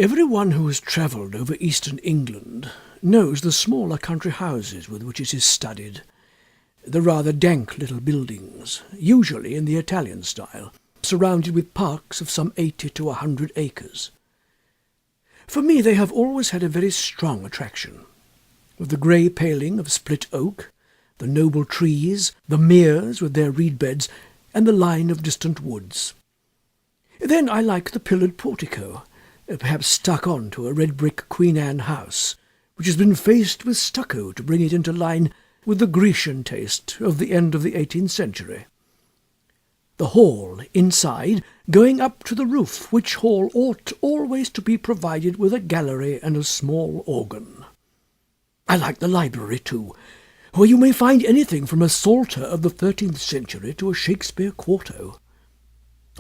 Everyone who has travelled over eastern England knows the smaller country houses with which it is studded, the rather dank little buildings, usually in the Italian style, surrounded with parks of some 80 to 100 acres. For me they have always had a very strong attraction, with the grey paling of split oak, the noble trees, the meres with their reed beds, and the line of distant woods. Then I like the pillared portico, perhaps stuck on to a red brick Queen Anne house, which has been faced with stucco to bring it into line with the Grecian taste of the end of the 18th century. The hall inside, going up to the roof, which hall ought always to be provided with a gallery and a small organ. I like the library, too, where you may find anything from a Psalter of the 13th century to a Shakespeare quarto.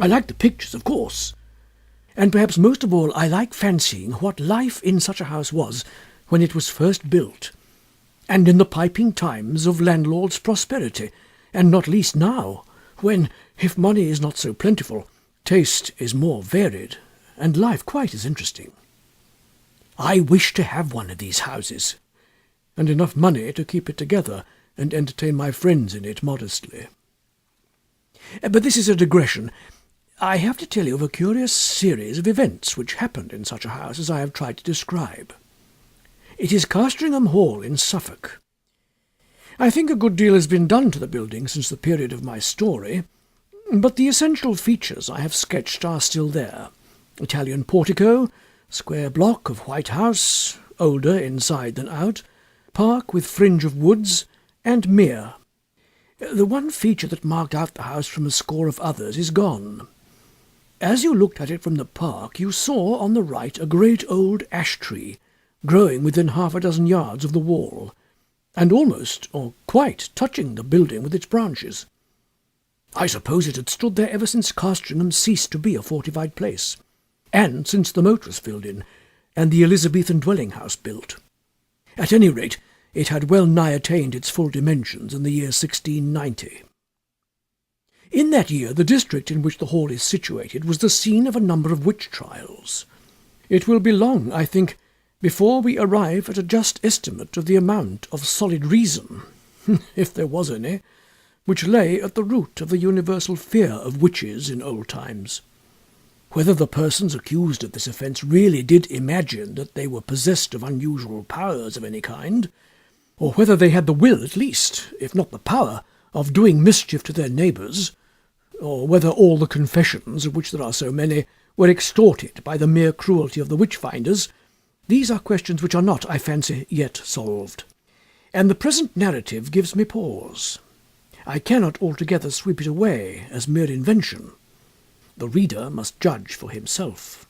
I like the pictures, of course, and perhaps most of all I like fancying what life in such a house was when it was first built, and in the piping times of landlord's prosperity, and not least now, when, if money is not so plentiful, taste is more varied, and life quite as interesting. I wish to have one of these houses, and enough money to keep it together and entertain my friends in it modestly. But this is a digression. I have to tell you of a curious series of events which happened in such a house as I have tried to describe. It is Castringham Hall in Suffolk. I think a good deal has been done to the building since the period of my story, but the essential features I have sketched are still there. Italian portico, square block of white house, older inside than out, park with fringe of woods, and mere. The one feature that marked out the house from a score of others is gone. As you looked at it from the park, you saw on the right a great old ash tree, growing within half a dozen yards of the wall, and almost, or quite, touching the building with its branches. I suppose it had stood there ever since Castringham ceased to be a fortified place, and since the moat was filled in, and the Elizabethan dwelling-house built. At any rate, it had well nigh attained its full dimensions in the year 1690. In that year the district in which the hall is situated was the scene of a number of witch trials. It will be long, I think, before we arrive at a just estimate of the amount of solid reason, if there was any, which lay at the root of the universal fear of witches in old times. Whether the persons accused of this offence really did imagine that they were possessed of unusual powers of any kind, or whether they had the will at least, if not the power, of doing mischief to their neighbours, or whether all the confessions, of which there are so many, were extorted by the mere cruelty of the witch-finders, these are questions which are not, I fancy, yet solved. And the present narrative gives me pause. I cannot altogether sweep it away as mere invention. The reader must judge for himself.